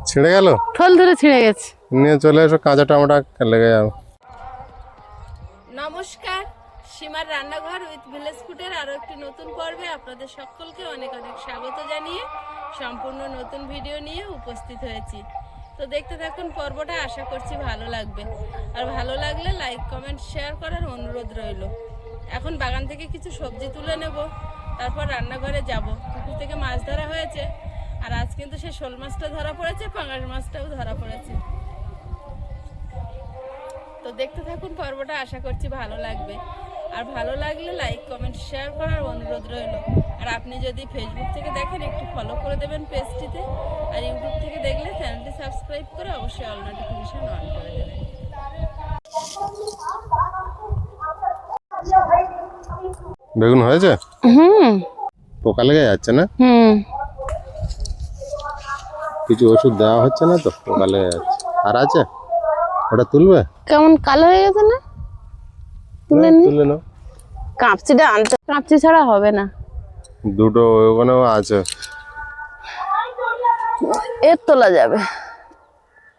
ছিঁড়ে গেল, থল ধরে ছিঁড়ে গেছে। নিয়ে চলে এসো, কাঁচা টমেটো লেগে যাবে। নমস্কার, সীমার রান্নাঘর উইথ ভিলেজ ফুডের আরও একটি নতুন পর্বে আপনাদের সকলকে অনেক অনেক স্বাগত জানিয়ে সম্পূর্ণ নতুন ভিডিও নিয়ে উপস্থিত হয়েছি। তো দেখতে থাকুন পর্বটা, আশা করছি ভালো লাগবে। আর ভালো লাগলে লাইক কমেন্ট শেয়ার করার অনুরোধ রইল। এখন বাগান থেকে কিছু সবজি তুলে নেব, তারপর রান্নাঘরে যাব। পুকুর থেকে মাছ ধরা হয়েছে, আর আজ কিন্তু সেই শোল মাছটা ধরা পড়েছে, পাঙাশ মাছটাও ধরা পড়েছে। তো দেখতে থাকুন পর্বটা, আশা করছি ভালো লাগবে। আর ভালো লাগলে লাইক কমেন্ট শেয়ার করার অনুরোধ রইল। আর আপনি যদি ফেসবুক থেকে দেখেন একটু ফলো করে দেবেন পেজটিতে, আর ইউটিউব থেকে দেখলে চ্যানেলটি সাবস্ক্রাইব করে অবশ্যই অল নোটিফিকেশন অন করে দেবেন। বেগুন হয়েছে? পোকা লেগে যাচ্ছে না? কিছু ওষুধ দেওয়া হচ্ছে না তো, পোকা লেগে যাচ্ছে। আর আছে ওটা তুলবে? কেমন কালো হয়ে গেছে না? তুলে নাও। কাঁপচিটা আনতে, কাঁপচি ছাড়া হবে না। দুটো ওখানেও আছে, এর তোলা যাবে।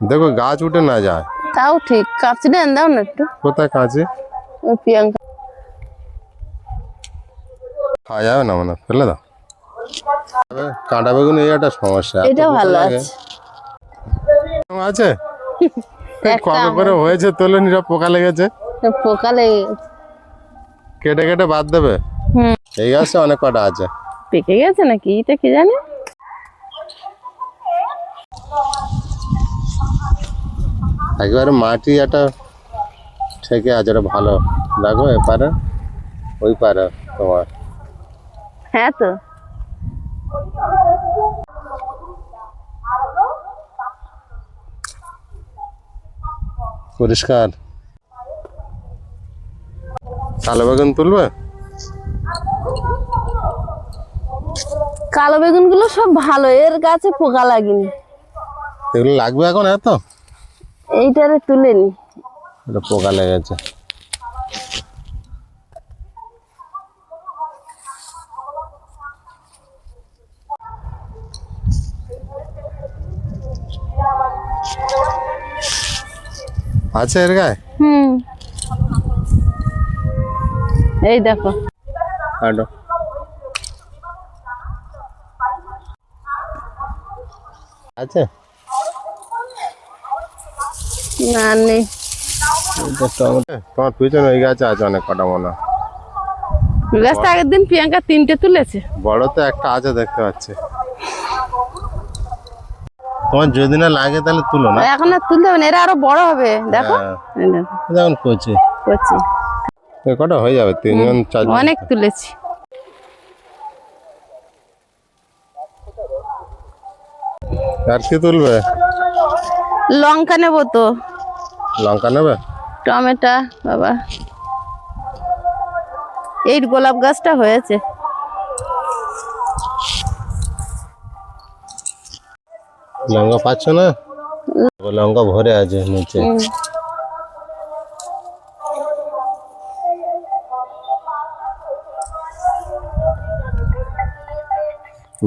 দেখো গাছ উঠে না যায়। তাও ঠিক, কাঁপচিটা এনে দাও না একটু। কোথায় কাঁচি? ওই প্রিয়াঙ্কা। খাওয়া যাবে না, মানে ফেলে দাও। কাঁটা বেগুন এই একটা সমস্যা। এটা ভালো আছে। আছে কবে করে হয়েছে তোলেনি, সব পোকা লেগেছে। পোকা লেগে গেছে, কেটে কেটে বাদ দেবে। এই গাছে অনেক কটা আছে। পেকে গেছে নাকি এটা কি জানি। একেবারে মাটি একটা ঠেকে আছে, এটা ভালো দেখো। এপারে ওই পারে তোমার। হ্যাঁ তো পরিষ্কার। কালো বেগুন তুলবে? কালো বেগুন গুলো সব ভালো, এর গাছে পোকা লাগেনি। এগুলো লাগবে এখন এত? এইটারে তুলে নি, এটা পোকা লেগেছে। আছে এর গায়ে? এই দেখো। কাটো। আছে না নেই। তোমার পিছনে ওই গাছে আছে অনেক কটা মনে। গাছটা আগের দিন প্রিয়াঙ্কা 3টে তুলেছে। বড় তো একটা আছে দেখতে পাচ্ছি। তোমার যদি না লাগে তাহলে তুলো না। এখন আর তুলতে হবে না, এরা আরো বড় হবে। দেখো যেমন কচি কচি কটা হয়ে যাবে, 3জন 4জন। অনেক তুলেছি। আর কি তুলবে? লঙ্কা নেবো তো। লঙ্কা নেবে? টমেটো বাবা, এই গোলাপ গাছটা হয়েছে। লঙ্কা পাচ্ছ না? লঙ্কা ভরে আছে নিচে।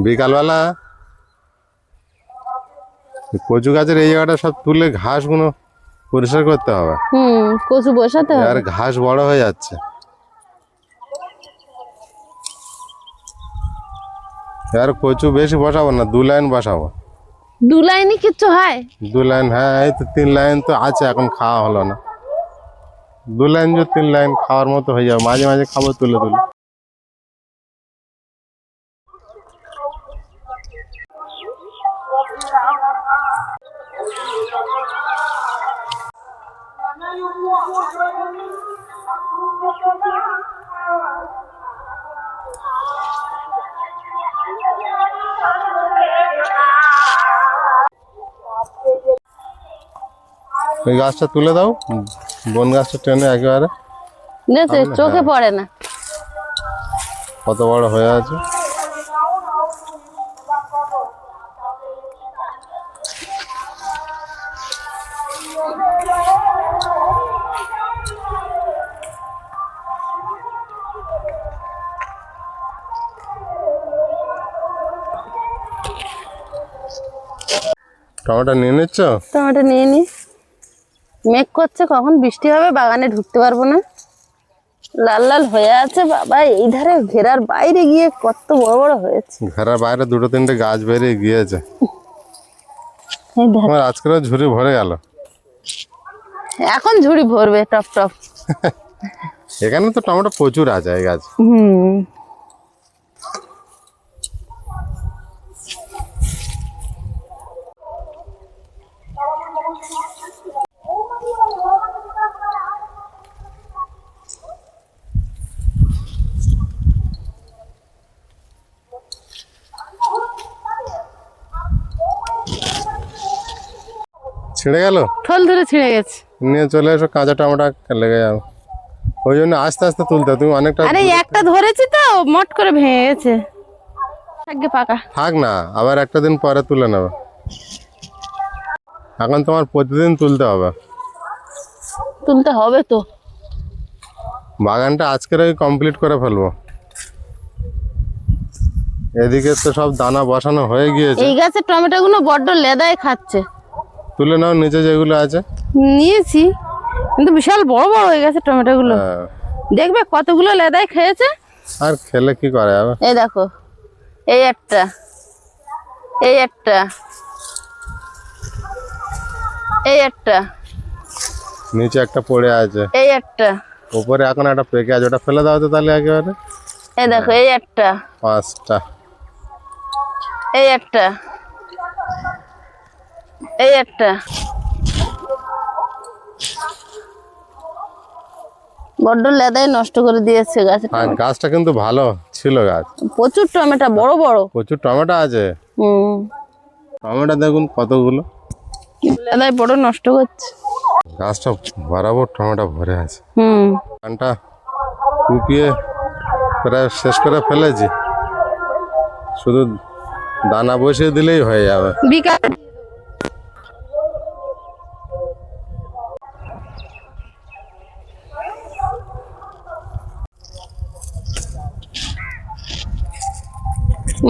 বিকালবেলা কচু গাছের এই জায়গাটা সব তুলে ঘাসগুলো পরিষ্কার করতে হবে। কচু বসাতে হবে। আর ঘাস বড় হয়ে যাচ্ছে। আর কচু বেশি বসাবো না, 2 লাইন বসাবো। 2 লাইনই কিচ্ছু হয়? 2 লাইন, হ্যাঁ। এই তো 3 লাইন তো আছে, এখন খাওয়া হলো না। 2 লাইন যে 3 লাইন খাওয়ার মতো হয়ে যাবে, মাঝে মাঝে খাবো তুলে তুলে। ওই গাছটা তুলে দাও, বন গাছটা টেনে একেবারে। চোখে পড়ে না কত বড় হয়ে আছে। টমেটো নিয়ে নিচ্ছ? টমেটো নিয়ে নি। মেঘ করছে, কখন বৃষ্টি হবে, বাগানে ঢুকতে পারবো না। লাল লাল হয়ে আছে বাবা, এই ধারে ঘেরার বাইরে গিয়ে কত বড় বড় হয়েছে। ঘরের বাইরে দুটো তিনটে গাছ বেরিয়ে গিয়েছে। এই দেখ, আমার আজকেও ঝুড়ি ভরে গেল। এখন ঝুড়ি ভরবে টপ টপ। এখানে তো টমেটো প্রচুর আছে এই গাছ। ছিঁড়ে গেল, থল ধরে ছিঁড়ে গেছে। নিয়ে চলে এসো, কাঁচা টমেটো লেগে যাবে। ওই জন্য আস্তে আস্তে তুলতে হবে, তুমি অনেকটা। আরে একটা ধরেছি তো মোট করে ভেঙে গেছে। আগে পাকা থাক না, আবার একটা দিন পরে তুলে নেবে। এখন তোমার প্রতিদিন তুলতে হবে। তুলতে হবে তো। বাগানটা আজকের ওই কমপ্লিট করে ফেলবো। এদিকে তো সব দানা বসানো হয়ে গিয়েছে। এই গাছের টমেটো গুলো বড্ড লেদায় খাচ্ছে। তুলে নাও নিচে যেগুলো আছে। নিয়েছি, কিন্তু বিশাল বড় বড় হয়ে গেছে টমেটো গুলো। হ্যাঁ। দেখবে কতগুলো লেদায় খেয়েছে। আর খেলে কি করে যাবে। এই দেখো, এই একটা, এই একটা, এই একটা, নিচে একটা পড়ে আছে, এই একটা, উপরে এখন একটা পেকে আছে, ওটা ফেলে দাও তো তাহলে একেবারে। এই দেখো, এই একটা, 5টা, এই একটা, এই একটা। বড্ড লেদায় নষ্ট করে দিয়েছে গাছ। আর গাছটা কিন্তু ভালো ছিল গাছ, প্রচুর টমেটো, বড় বড় প্রচুর টমেটো আছে। হুম, টমেটো দেখুন কতগুলো। লেদায় বড় নষ্ট করছে। গাছটা বরাবর টমেটো ভরে আছে। হুম, ধানটা কুপিয়ে প্রায় শেষ করে ফেলেছি, শুধু দানা বসিয়ে দিলেই হয়ে যাবে। বিকাল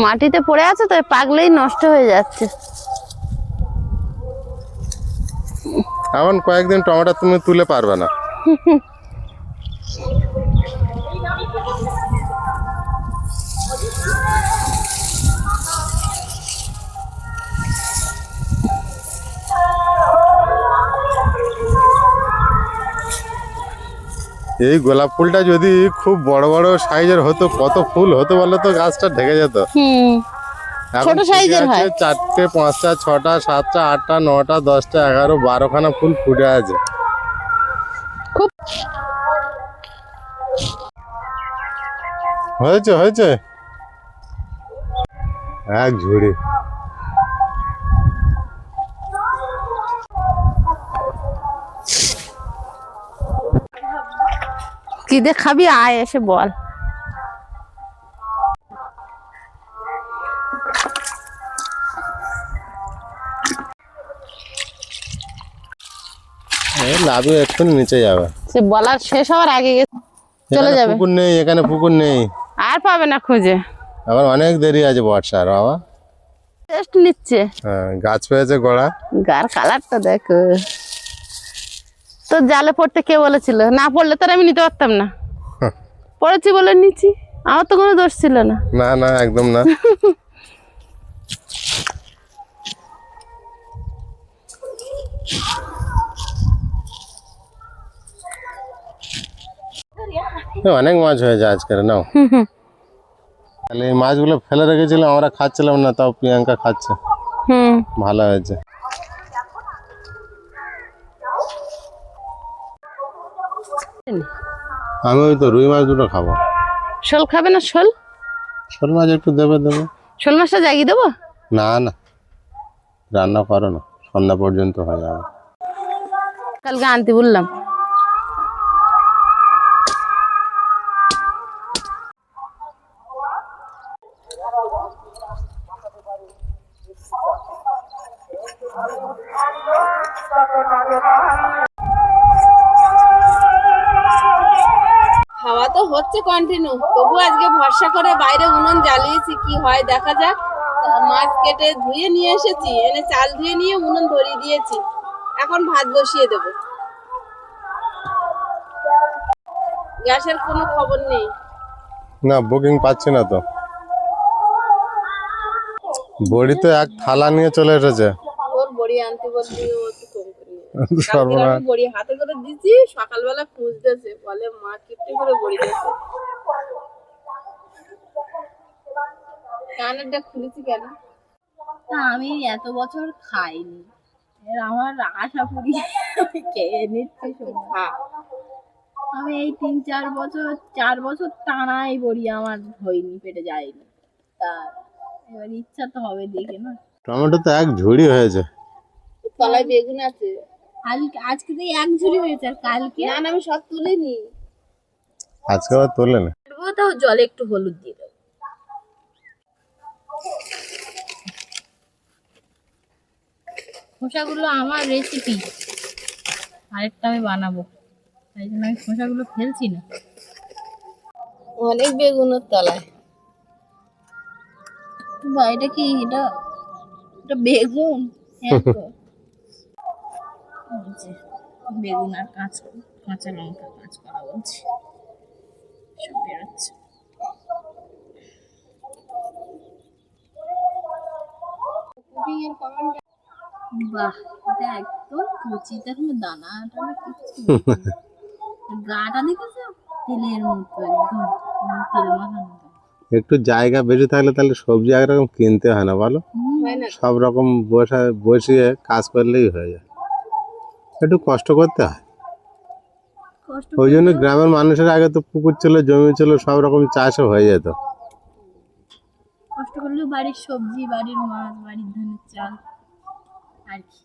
মাটিতে পড়ে আছে তো, পাগলেই নষ্ট হয়ে যাচ্ছে। এখন কয়েকদিন টমেটো তুমি তুলে পারবে না। এই গোলাপ ফুলটা যদি খুব বড় বড় সাইজের হতো, কত ফুল হতো বলো তো, গাছটা ঢেকে যেত। এখন ছোট সাইজের হয়। 4টে 5টা 6টা 7টা 8টা 9টা 10টা 11 12খানা ফুল ফুটে আছে। খুব হয়েছে হয়েছে এক ঝুড়ি। কি দিয়ে খাবি, আয় এসে বল। লাভে এক্ষুনি নিচে যাবে, সে বলার শেষ হওয়ার আগে চলে এখানে যাবে। পুকুর নেই, এখানে পুকুর নেই, আর পাবে না খুঁজে। আবার অনেক দেরি আছে বর্ষার বাবা। টেস্ট নিচ্ছে। হ্যাঁ, গাছ পেয়েছে গোড়া। গার কালারটা দেখো। তো জালে পড়তে কে বলেছিল? না পড়লে তো আর আমি নিতে পারতাম না। পড়েছি বলে নিচ্ছি, আমার তো কোনো দোষ ছিল না। না না, একদম না। অনেক মাছ হয়েছে আজকের, নাও। তাহলে এই মাছগুলো ফেলে রেখেছিলাম, আমরা খাচ্ছিলাম না, তাও প্রিয়াঙ্কা খাচ্ছে। হুম, ভালো হয়েছে। আমি ওই তো রুই মাছ দুটো খাবো। শোল খাবে না? শোল, শোল মাছ একটু দেবে। শোল মাছটা জাগিয়ে দেবো। না না, রান্না করো না, সন্ধ্যা পর্যন্ত হয়ে যাবে। কালকে আনতে বললাম। হাওয়া তো হচ্ছে কন্টিনিউ, তবু আজকে ভরসা করে বাইরে উনুন জ্বালিয়েছি, কি হয় দেখা যাক। মাছ কেটে ধুয়ে নিয়ে এসেছি, এনে চাল ধুয়ে নিয়ে উনুন ধরিয়ে দিয়েছি। এখন ভাত বসিয়ে দেব। গ্যাসের কোনো খবর নেই। না, বুকিং পাচ্ছি না তো। বড়ি তো এক থালা নিয়ে চলে এসেছে। ওর বড়ি আনতে বললি ও তো কম করে নিয়ে আসে। কালকে সর্বনাশ। আমি বড়ি হাতে করে দিছি, সকালবেলা খুঁজতেছে, বলে মা কিপটে করে বড়ি দিয়েছে। কানেরটা খুলেছি কেন? না, আমি এত বছর খাইনি, এর আমার আশা করি খেয়ে নিচ্ছি শুধু। হ্যাঁ, আমি এই 4 বছর টানাই বড়ি আমার হয়নি, পেটে যায়নি। তা এবার ইচ্ছা তো হবে দেখে না। টমেটো তো এক ঝুড়ি হয়েছে। তলায় বেগুন আছে। আজকে তো এক ঝুড়ি হয়েছে, আর কালকে না না, আমি সব তুলিনি। আজকে আবার তোলে না। তো জলে একটু হলুদ দিয়ে দেবো। খোসাগুলো আমার রেসিপি, আরেকটা আমি বানাবো, তাই জন্য আমি খোসাগুলো ফেলছি না। অনেক বেগুনের তলায়। বা এটা কি, এটা এটা বেগুন? হ্যাঁ তো। এই যে বেগুন আর কাঁচা লঙ্কা কাঁচ করা বলছি, সব বেরোচ্ছে। বাহ, এটা একদম কচি, দেখো দানাটা না কিচ্ছু নেই। গাটা দেখেছো, তেলের মতো একদম, মানে তেল মাখানো। একটু জায়গা বেশি থাকলে তাহলে সবজি একরকম কিনতে হয় না বলো, হয় না? সব রকম বসিয়ে কাজ করলেই হয়ে যায়। একটু কষ্ট করতে হয়। কষ্ট ওই জন্য গ্রামের মানুষের আগে তো পুকুর ছিল, জমি ছিল, সব রকম চাষও হয়ে যেত। কষ্ট করলেও বাড়ির সবজি, বাড়ির মাছ, বাড়ির ধানের চাল আর কি।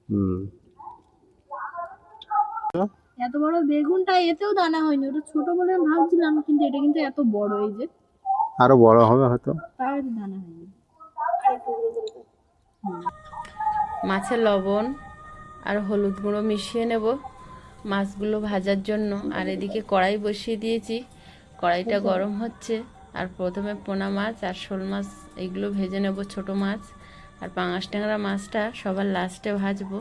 হুম। এত বড় বেগুনটা এতেও দানা হয়নি, ওটা ছোট বলে আমি ভাবছিলাম, কিন্তু এটা কিন্তু এত বড়, এই যে আরো বড় হবে হয়তো। তার দানা হয়নি। মাছে লবণ আর হলুদ গুঁড়ো মিশিয়ে নেব মাছগুলো ভাজার জন্য। আর এদিকে কড়াই বসিয়ে দিয়েছি, কড়াইটা গরম হচ্ছে। আর প্রথমে পোনা মাছ আর শোল মাছ এইগুলো ভেজে নেব, ছোট মাছ। আর পাঙাশ ট্যাংরা মাছটা সবার লাস্টে ভাজবো।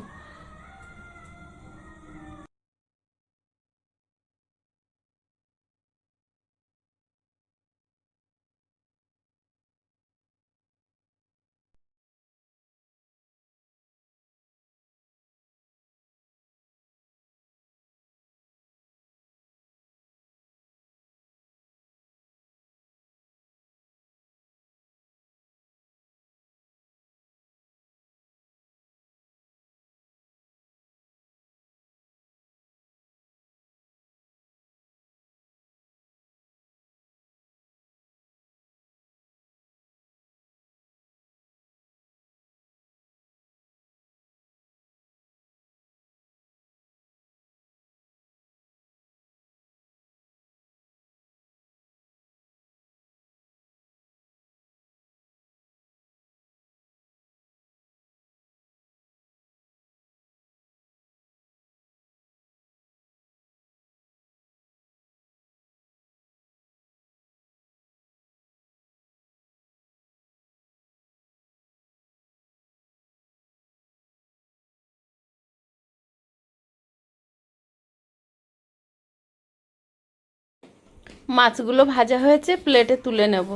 মাছগুলো ভাজা হয়েছে, প্লেটে তুলে নেব।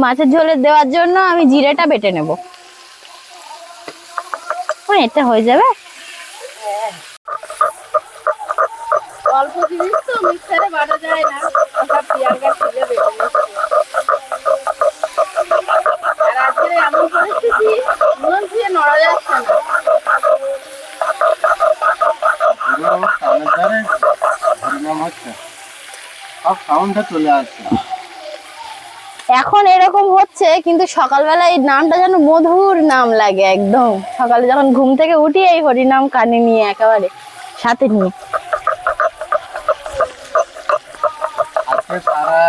মাছের ঝোলে দেওয়ার জন্য আমি জিরেটা বেটে নেব। এটা হয়ে যাবে। অল্প জিনিস তো মিক্সারে বাটা যায় না, ওটা পিয়াঙ্গা ছিলে বেটে নিচ্ছি। আর আজকে এমন পরিস্থিতি, নুন দিয়ে নড়া যাচ্ছে না। সব সাউন্ডটা চলে আসছে। এখন এরকম হচ্ছে, কিন্তু সকালবেলা এই নামটা যেন মধুর নাম লাগে একদম। সকালে যখন ঘুম থেকে উঠি এই হরিনাম কানে নিয়ে একেবারে সাথে নিয়ে। আজকে সারা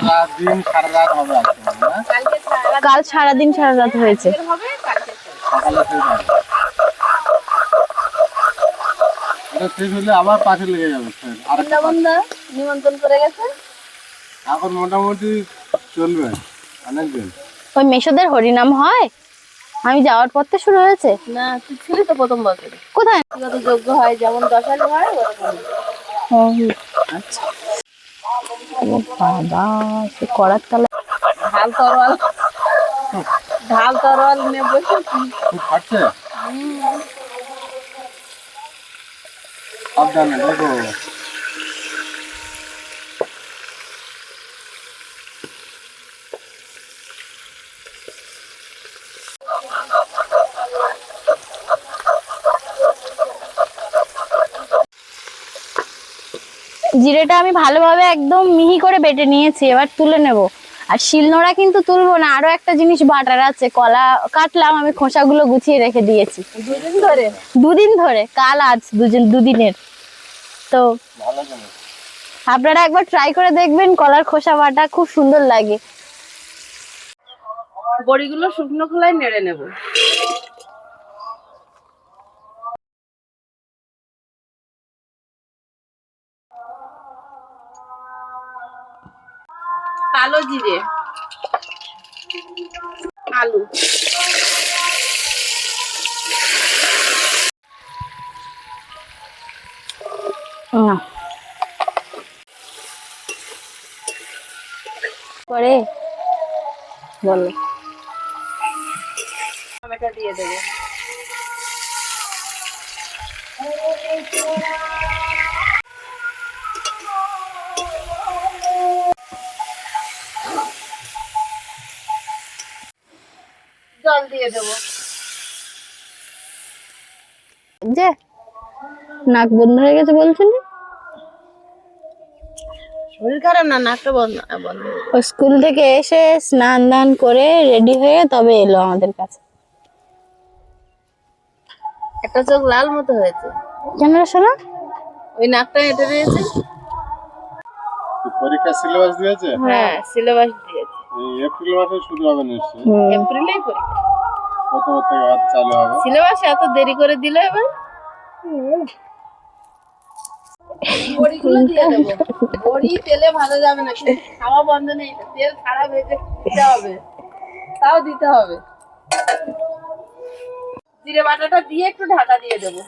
রাত দিন সারা রাত হবে আজকে না? কাল সারাদিন সারা রাত হয়েছে। সকালে শেষ হবে। এটা শেষ হলে আবার পাশে লেগে যাবে ফের। আরেকটা বন্ধু নিমন্ত্রণ করে গেছে, এখন মোটামুটি চলবে অনেকদিন। ওই মেশোদের হরিনাম হয়, আমি যাওয়ার পর তো শুরু হয়েছে। না তুই ছিলি তো প্রথম বছরে। কোথায় কত যোগ্য হয়, যেমন দশালি হয় ওরকম। আচ্ছা বাবা, সে করার তালে ঢাল তরোয়াল নিয়ে বসেছি। খুব ফাটছে। সাবধানে দেখো। জিরেটা আমি ভালোভাবে একদম মিহি করে বেটে নিয়েছি, এবার তুলে নেব। আর শিলনোড়া কিন্তু তুলবো না, আরো একটা জিনিস বাটার আছে। কলা কাটলাম, আমি খোসাগুলো গুছিয়ে রেখে দিয়েছি দুদিন ধরে, কাল আজ দুদিনের। তো ভালো জিনিস। আপনারা একবার ট্রাই করে দেখবেন, কলার খোসা বাটা খুব সুন্দর লাগে। বড়িগুলো শুকনো খোলায় নেড়ে নেব। কালো জিরে, আলু, পরে বলো টমেটো দিয়ে দেবো। জল দিয়ে দেবো। যে নাক বন্ধ হয়ে গেছে বলছিলি, শরীর খারাপ না, নাকটা বন্ধ। ও স্কুল থেকে এসে স্নান দান করে রেডি হয়ে তবে এলো আমাদের কাছে। একটা চোখ লাল মতো হয়েছে। কেন রে শোনা? ওই নাকটা হেঁটে রয়েছে। পরীক্ষা সিলেবাস দিয়েছে? হ্যাঁ, সিলেবাস দিয়েছে। এই এপ্রিল মাসে শুরু হবে নিশ্চয়ই। এপ্রিলেই পরীক্ষা। কত থেকে হাত চালু হবে? সিলেবাস এত দেরি করে দিল এবার। বড়িগুলো দিয়ে দেবো। বড়ি তেলে ভাজা যাবে না, কিন্তু খাওয়া বন্ধ নেই, তেল ছাড়া ভেজে দিতে হবে, তাও দিতে হবে। জিরে বাটাটা দিয়ে একটু ঢাকা দিয়ে দেবো।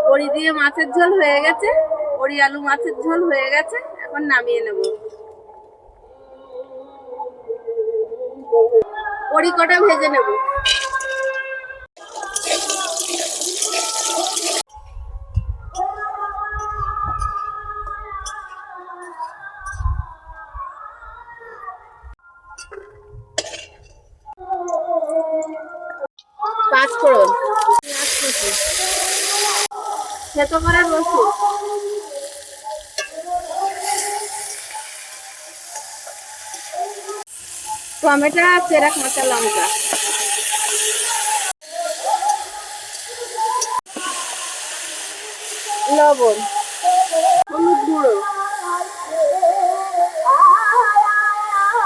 বড়ি দিয়ে মাছের ঝোল হয়ে গেছে, বড়ি আলু মাছের ঝোল হয়ে গেছে, এখন নামিয়ে নেব। বড়ি কটা ভেজে নেব। পাঁচ ফোড়ন, থেতো করা রসুন, টমেটো, চেরা কাঁচা লঙ্কা, লবণ, হলুদ গুঁড়ো,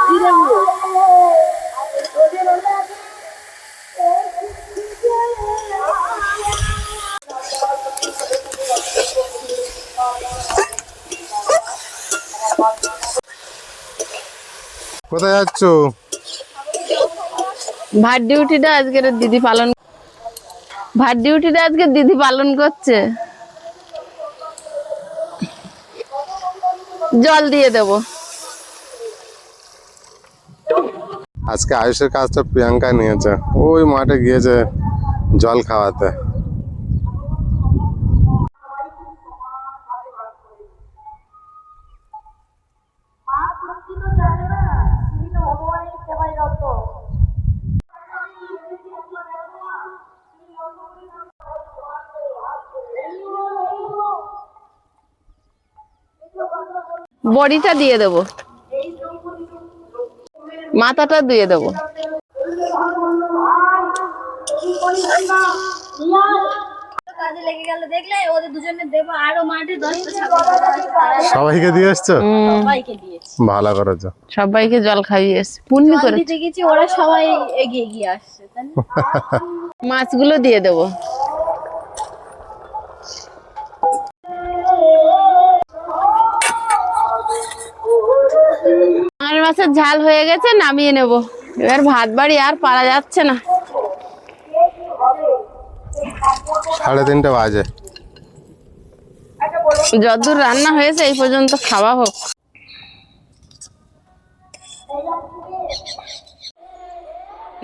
জিরে গুঁড়ো, কোথায় যাচ্ছ? ভাত ডিউটিটা আজকের দিদি পালন করছে। জল দিয়ে দেব। আজকে আয়ুষের কাজটা প্রিয়াঙ্কা নিয়েছে, ওই মাঠে গিয়েছে জল খাওয়াতে। বড়িটা দিয়ে দেবো, মাথাটা দিয়ে দেবো। কাজে লেগে গেল দেখলে, ওদের দুজনে দেবো আরো মাঠে 10টা সবাইকে দিয়ে এসছো? সবাইকে দিয়েছি। ভালো করেছো। সবাইকে জল খাইয়ে এসছি, পুণ্যি করে। দিতে গেছি, ওরা সবাই এগিয়ে এগিয়ে আসছে, তাই না? মাছগুলো দিয়ে দেবো। আর মাছের ঝাল হয়ে গেছে, নামিয়ে নেব। এবার ভাত বাড়ি আর পারা যাচ্ছে না। 3:30 বাজে। যতদূর রান্না হয়েছে এই পর্যন্ত খাওয়া হোক।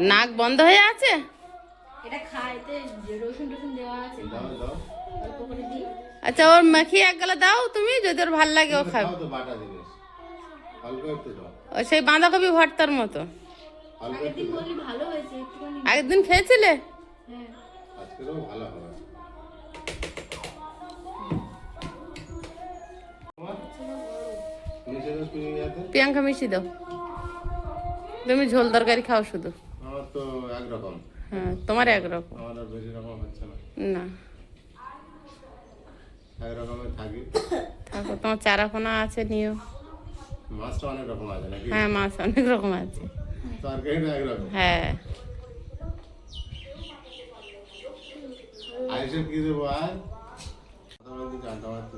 নাক বন্ধ হয়ে আছে। এটা খাইতে রসুন টসুন দেওয়া আছে। আচ্ছা, ওর মাখিয়ে এক গালা দাও তুমি, যদি ওর ভাল লাগে ও খাবে। ও সেই বাঁধাকপি ভর্তার মতো। ভালো হয়েছে একটুখানি। একদিন খেয়েছিলে? প্রিয়াঙ্কা মিশি দাও। তুমি ঝোল তরকারি খাও শুধু। আমার তো একরকম। হ্যাঁ, তোমার একরকম। আমার আর বেশি রকম হচ্ছে না। না, একরকমই থাকি। থাকো, তোমার চারাপোনা আছে, নিও। মাছটা অনেক রকম আছে নাকি? হ্যাঁ, মাছ অনেক রকম আছে। তরকারিটা একরকম। হ্যাঁ, আইসে কি দেবো আর? জানতে পারছি।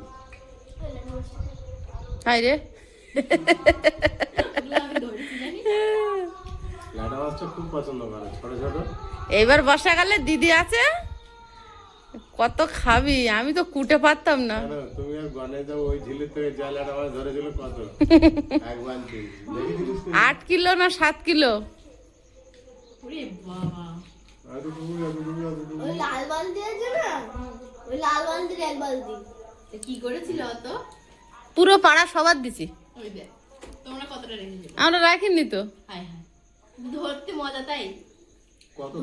হাই রে। ল্যাটা মাছটা খুব পছন্দ করে, ছোট ছোট। এইবার বর্ষাকালে দিদি আছে, কত খাবি, আমি তো কুটে পারতাম না। কেন, তুমি আর গনে যাও, ওই ঝিলের থেকে যা ল্যাটা মাছ ধরেছিল কত? এক বালতি। দেখেছিলিস তো? 8 কিলো না 7 কিলো। ওরে বাবা, এতটুকু। ওই লাল বালতি আছে না, ওই লাল বালতির এক বালতি। কি করেছিল অত? পুরো পাড়া সবার দিছি। ওই দেখ, তোমরা কতটা রেখেছো? আমরা রাখিনি তো। হায় হায়, ধরতে মজা তাই? কত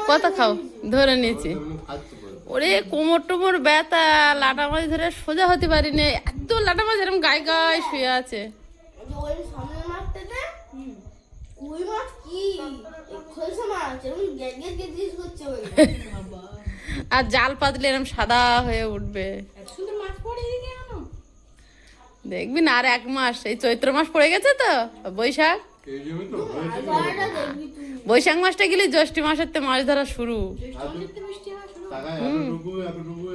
কত খাও, ধরে নিয়েছি। খাচ্ছি বলে। ওরে কোমর টোমর ব্যথা, লাটা মাছ ধরে সোজা হতে পারিনি। এত লাটা মাছ এরকম গায়ে গায়ে শুয়ে আছে। ওই সামনের মাঠটাতে কই মাছ কি খলসা মাছ এরকম গ্যাট গ্যাট গ্যাট জিনিস করছে ওই আর জাল পাতলে এরকম সাদা হয়ে উঠবে। এত সুন্দর মাছ পড়ে এদিকে আনো। দেখবি না, আর 1 মাস, এই চৈত্র মাস পড়ে গেছে তো, বৈশাখ। এই জমি তো হয়েছে। ধরাটা দেখবি তুই বৈশাখ মাসটা গেলে জ্যৈষ্ঠ মাসের তো মাছ ধরা শুরু। টাকায়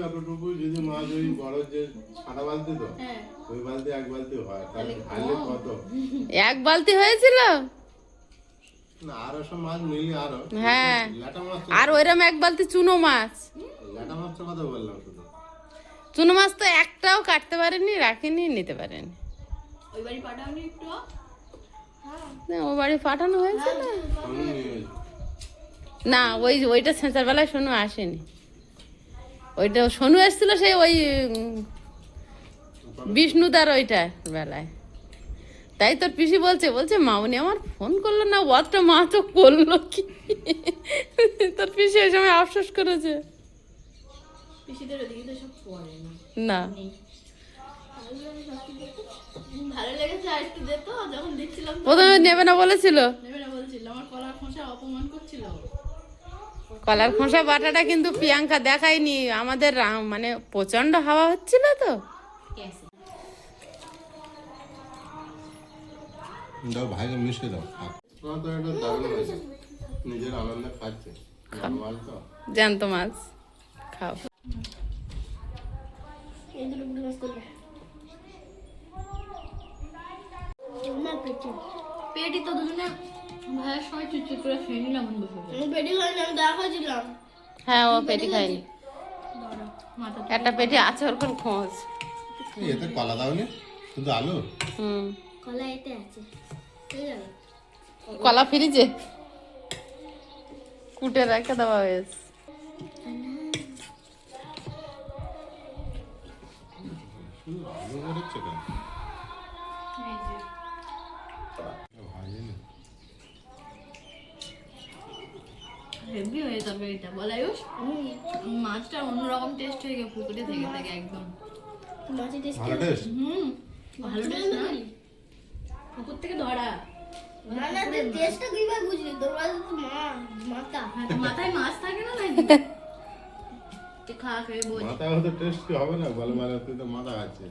এতটুকু যদি মাছ ওই বড় যে সাদা বালতি তো, ওই বালতি এক বালতি হয়, তাহলে ঢাললে কত? 1 বালতি হয়েছিল। না, আরো সব মাছ মিলি আরো। হ্যাঁ, ল্যাটা মাছ, আর ওইরকম 1 বালতি চুনো মাছ। ল্যাটা মাছটা কথা বললাম শুধু। চুনো মাছ তো একটাও কাটতে পারেনি, রাখিনি, নিতে পারেনি। ওই বাড়ি পাঠাওনি একটু? না, ও বাড়ি পাঠানো হয়েছে না। আমি নিয়ে না, ওইটা ছেঁচার বেলায় সোনু আসেনি। ওইটা সোনু এসেছিল সেই ওই বিষ্ণুদার ওইটা বেলায়। তাই তোর পিসি বলছে মামনি আমার ফোন করলো না, অতটা মাছও করলো কি। তোর পিসি ওই সময় আফসোস করেছে। পিসিদের ওদিকে তো সব পড়ে না। না, ভালো লেগেছে, আর একটু দে তো। যখন দেখছিলাম প্রথমে নেবে না বলেছিল। নেবে না বলছিল, আমার কলার খোসা অপমান করছিল। কলার খোসা বাটাটা কিন্তু প্রিয়াঙ্কা দেখায়নি আমাদের, মানে প্রচন্ড হাওয়া হচ্ছিল তো। দাও ভাইকে মিশিয়ে দাও। তোমার তো এটা দারুণ হয়েছে, নিজের আনন্দে খাচ্ছে। মাল তো জ্যান্ত মাছ খাও। পেটি তো দুজনে ভাইয়ের সময় চুচুর করে খেয়ে নিলাম। আমি পেটি খাইনি, আমি দেখাছিলাম হ্যাঁ, ও পেটি খায়নি। মাথা একটা পেটি আছে ওর কোন খোঁজ। এতে কলা দাওনি, শুধু আলু। কলা এতে আছে, ঠিক আছে? কলা ফ্রিজে কুটে রেখে দেওয়া হয়েছে। শুধু আলু বেরোচ্ছে কেন? ভাজিনি। হেভি হয়ে যাবে এটা বলায়ুষ। মাছটা অন্যরকম টেস্ট হয়ে গেছে পুকুরে থেকে থেকে একদম। মাছের টেস্ট ভালো টেস্ট। ভালো টেস্ট না পুকুর থেকে ধরা মানে টেস্টটা কিভাবে বুঝলি? তোর কাছে তো মাথা মাথায় মাছ থাকে না নাকি খা খেয়ে বোঝ মাথা হয়তো টেস্ট হবে না, বলে মানে তুই তো মাথা আছে